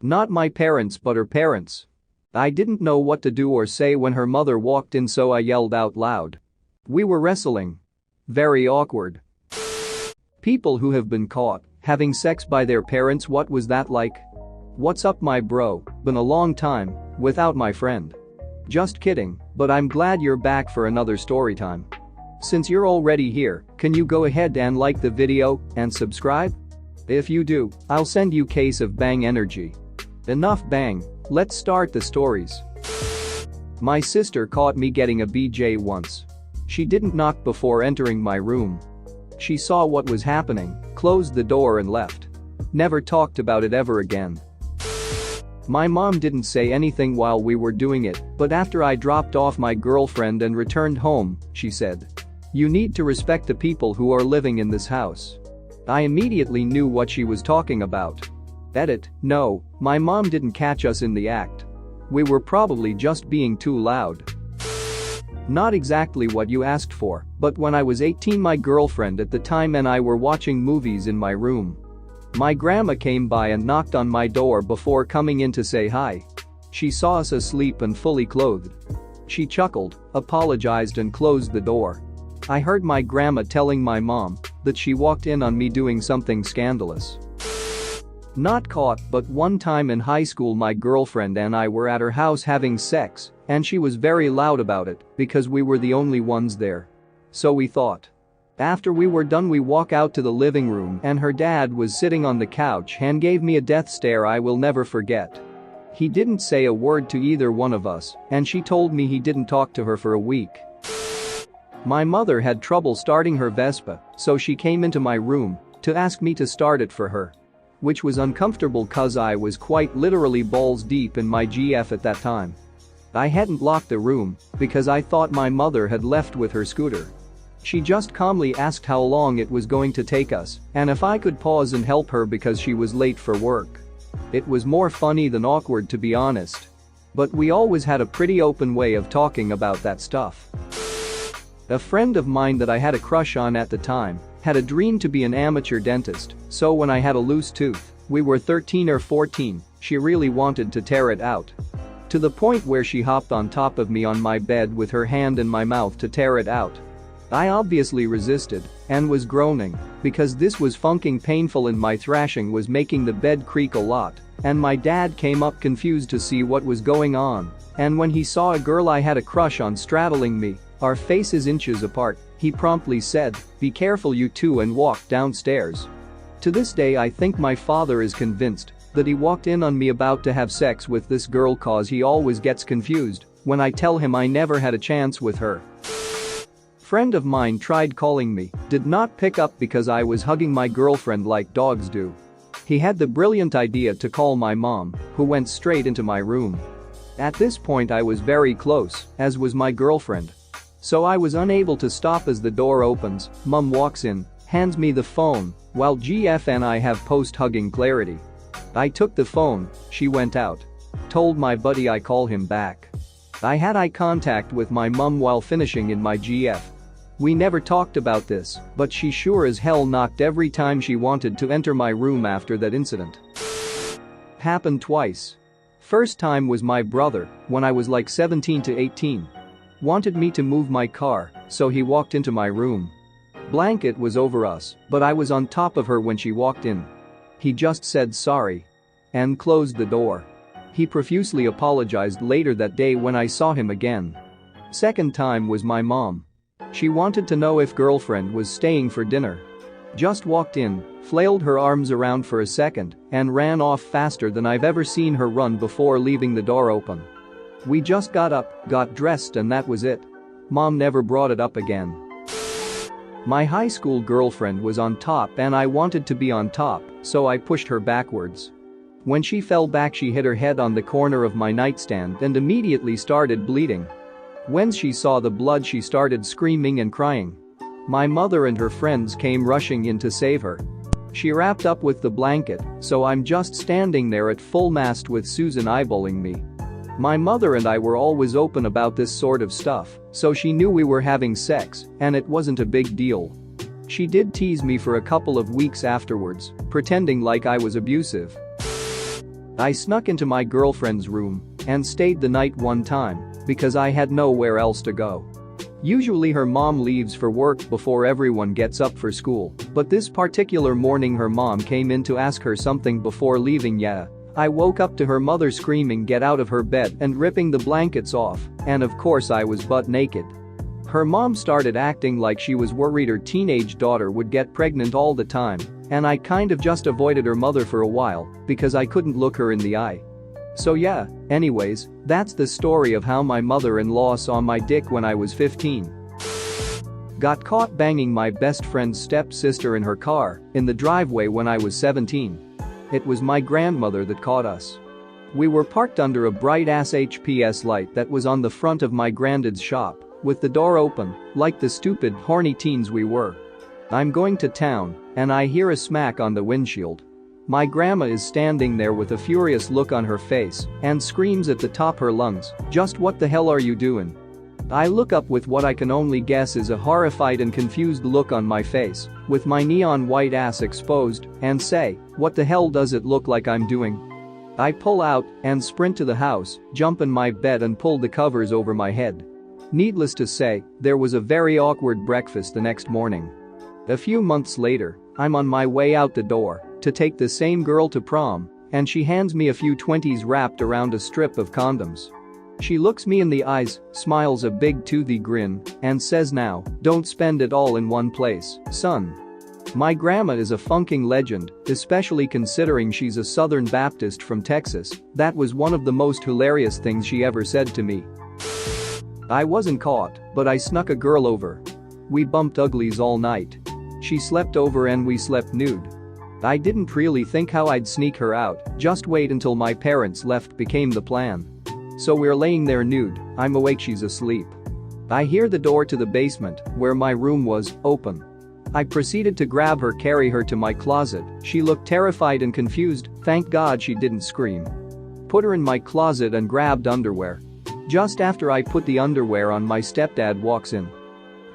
Not my parents but her parents. I didn't know what to do or say when her mother walked in, so I yelled out loud. We were wrestling. Very awkward. People who have been caught having sex by their parents, what was that like? What's up, my bro? Been a long time without my friend. Just kidding, but I'm glad you're back for another story time. Since you're already here, can you go ahead and like the video and subscribe? If you do, I'll send you case of bang energy. Enough bang, let's start the stories. My sister caught me getting a BJ once. She didn't knock before entering my room. She saw what was happening, closed the door and left. Never talked about it ever again. My mom didn't say anything while we were doing it, but after I dropped off my girlfriend and returned home, she said, "You need to respect the people who are living in this house." I immediately knew what she was talking about. Edit, no, my mom didn't catch us in the act. We were probably just being too loud. Not exactly what you asked for, but when I was 18, my girlfriend at the time and I were watching movies in my room. My grandma came by and knocked on my door before coming in to say hi. She saw us asleep and fully clothed. She chuckled, apologized and closed the door. I heard my grandma telling my mom that she walked in on me doing something scandalous. Not caught, but one time in high school my girlfriend and I were at her house having sex, and she was very loud about it because we were the only ones there. So we thought. After we were done, we walk out to the living room and her dad was sitting on the couch and gave me a death stare I will never forget. He didn't say a word to either one of us, and she told me he didn't talk to her for a week. My mother had trouble starting her Vespa, so she came into my room to ask me to start it for her. Which was uncomfortable cause I was quite literally balls deep in my GF at that time. I hadn't locked the room because I thought my mother had left with her scooter. She just calmly asked how long it was going to take us and if I could pause and help her because she was late for work. It was more funny than awkward, to be honest. But we always had a pretty open way of talking about that stuff. A friend of mine that I had a crush on at the time had a dream to be an amateur dentist, so when I had a loose tooth, we were 13 or 14, she really wanted to tear it out. To the point where she hopped on top of me on my bed with her hand in my mouth to tear it out. I obviously resisted and was groaning because this was fucking painful and my thrashing was making the bed creak a lot, and my dad came up confused to see what was going on, and when he saw a girl I had a crush on straddling me, our faces inches apart, he promptly said, "Be careful you two," and walked downstairs. To this day I think my father is convinced that he walked in on me about to have sex with this girl cause he always gets confused when I tell him I never had a chance with her. Friend of mine tried calling me, did not pick up because I was hugging my girlfriend like dogs do. He had the brilliant idea to call my mom, who went straight into my room. At this point I was very close, as was my girlfriend. So I was unable to stop as the door opens, mom walks in, hands me the phone, while GF and I have post-hugging clarity. I took the phone, she went out. Told my buddy I call him back. I had eye contact with my mom while finishing in my GF. We never talked about this, but she sure as hell knocked every time she wanted to enter my room after that incident. Happened twice. First time was my brother, when I was like 17 to 18. Wanted me to move my car, so he walked into my room. Blanket was over us, but I was on top of her when she walked in. He just said sorry and closed the door. He profusely apologized later that day when I saw him again. Second time was my mom. She wanted to know if girlfriend was staying for dinner. Just walked in, flailed her arms around for a second, and ran off faster than I've ever seen her run before leaving the door open. We just got up, got dressed, and that was it. Mom never brought it up again. My high school girlfriend was on top and I wanted to be on top, so I pushed her backwards. When she fell back she hit her head on the corner of my nightstand and immediately started bleeding. When she saw the blood she started screaming and crying. My mother and her friends came rushing in to save her. She wrapped up with the blanket, so I'm just standing there at full mast with Susan eyeballing me. My mother and I were always open about this sort of stuff, so she knew we were having sex, and it wasn't a big deal. She did tease me for a couple of weeks afterwards, pretending like I was abusive. I snuck into my girlfriend's room and stayed the night one time because I had nowhere else to go. Usually her mom leaves for work before everyone gets up for school, but this particular morning her mom came in to ask her something before leaving. I woke up to her mother screaming get out of her bed and ripping the blankets off, and of course I was butt naked. Her mom started acting like she was worried her teenage daughter would get pregnant all the time, and I kind of just avoided her mother for a while because I couldn't look her in the eye. So anyways, that's the story of how my mother-in-law saw my dick when I was 15. Got caught banging my best friend's stepsister in her car in the driveway when I was 17. It was my grandmother that caught us. We were parked under a bright-ass HPS light that was on the front of my granddad's shop, with the door open, like the stupid, horny teens we were. I'm going to town, and I hear a smack on the windshield. My grandma is standing there with a furious look on her face and screams at the top her lungs, "Just what the hell are you doing?" I look up with what I can only guess is a horrified and confused look on my face, with my neon white ass exposed, and say, "What the hell does it look like I'm doing?" I pull out and sprint to the house, jump in my bed and pull the covers over my head. Needless to say, there was a very awkward breakfast the next morning. A few months later, I'm on my way out the door to take the same girl to prom, and she hands me a few 20s wrapped around a strip of condoms. She looks me in the eyes, smiles a big toothy grin, and says, "Now, don't spend it all in one place, son." My grandma is a funking legend, especially considering she's a Southern Baptist from Texas. That was one of the most hilarious things she ever said to me. I wasn't caught, but I snuck a girl over. We bumped uglies all night. She slept over and we slept nude. I didn't really think how I'd sneak her out, just wait until my parents left became the plan. So we're laying there nude, I'm awake, she's asleep. I hear the door to the basement, where my room was, open. I proceeded to grab her, carry her to my closet. She looked terrified and confused, thank God she didn't scream. Put her in my closet and grabbed underwear. Just after I put the underwear on, my stepdad walks in.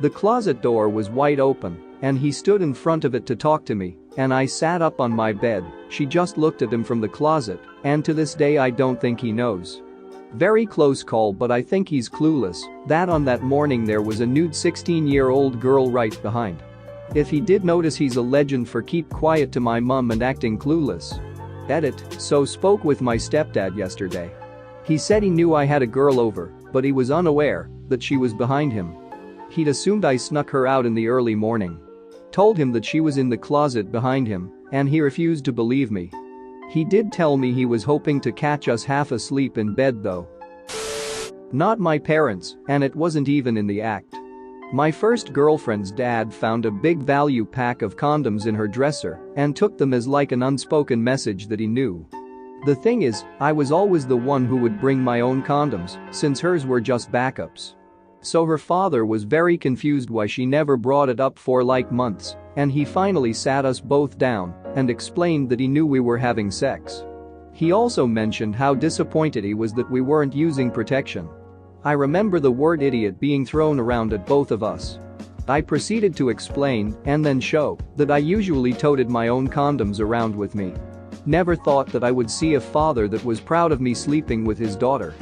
The closet door was wide open, and he stood in front of it to talk to me, and I sat up on my bed. She just looked at him from the closet, and to this day I don't think he knows. Very close call, but I think he's clueless that on that morning there was a nude 16-year-old girl right behind. If he did notice, he's a legend for keep quiet to my mum and acting clueless. Edit, so spoke with my stepdad yesterday. He said he knew I had a girl over, but he was unaware that she was behind him. He'd assumed I snuck her out in the early morning. Told him that she was in the closet behind him, and he refused to believe me. He did tell me he was hoping to catch us half asleep in bed though. Not my parents, and it wasn't even in the act. My first girlfriend's dad found a big value pack of condoms in her dresser and took them as like an unspoken message that he knew. The thing is, I was always the one who would bring my own condoms, since hers were just backups. So her father was very confused why she never brought it up for like months, and he finally sat us both down and explained that he knew we were having sex. He also mentioned how disappointed he was that we weren't using protection. I remember the word idiot being thrown around at both of us. I proceeded to explain and then show that I usually toted my own condoms around with me. Never thought that I would see a father that was proud of me sleeping with his daughter.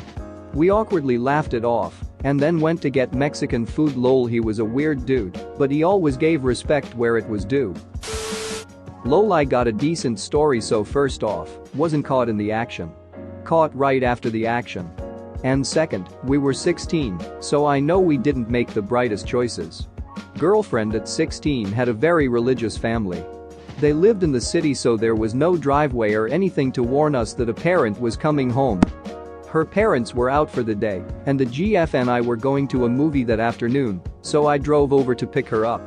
We awkwardly laughed it off and then went to get Mexican food. Lol, he was a weird dude, but he always gave respect where it was due. Lol, I got a decent story. So first off, wasn't caught in the action. Caught right after the action. And second, we were 16, so I know we didn't make the brightest choices. Girlfriend at 16 had a very religious family. They lived in the city, so there was no driveway or anything to warn us that a parent was coming home. Her parents were out for the day, and the GF and I were going to a movie that afternoon, so I drove over to pick her up.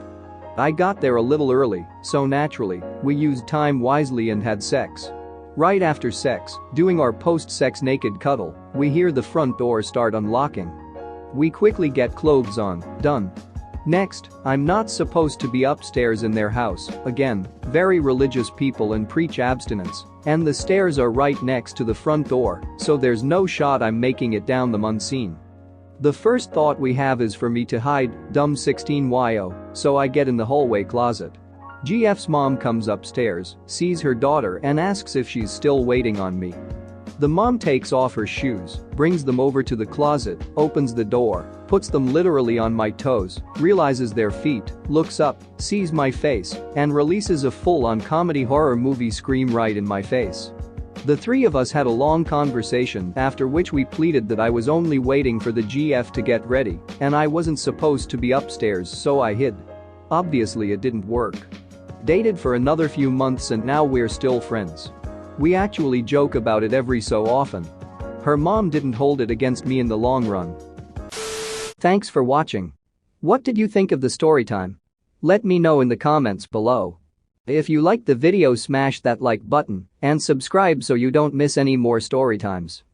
I got there a little early, so naturally, we used time wisely and had sex. Right after sex, doing our post-sex naked cuddle, we hear the front door start unlocking. We quickly get clothes on, done. Next, I'm not supposed to be upstairs in their house, again, very religious people and preach abstinence, and the stairs are right next to the front door, so there's no shot I'm making it down them unseen. The first thought we have is for me to hide, dumb 16yo, so I get in the hallway closet. GF's mom comes upstairs, sees her daughter and asks if she's still waiting on me. The mom takes off her shoes, brings them over to the closet, opens the door, puts them literally on my toes, realizes their feet, looks up, sees my face, and releases a full-on comedy horror movie scream right in my face. The three of us had a long conversation after which we pleaded that I was only waiting for the GF to get ready and I wasn't supposed to be upstairs, so I hid. Obviously it didn't work. Dated for another few months and now we're still friends. We actually joke about it every so often. Her mom didn't hold it against me in the long run. Thanks for watching. What did you think of the story time? Let me know in the comments below. If you liked the video, smash that like button and subscribe so you don't miss any more story times.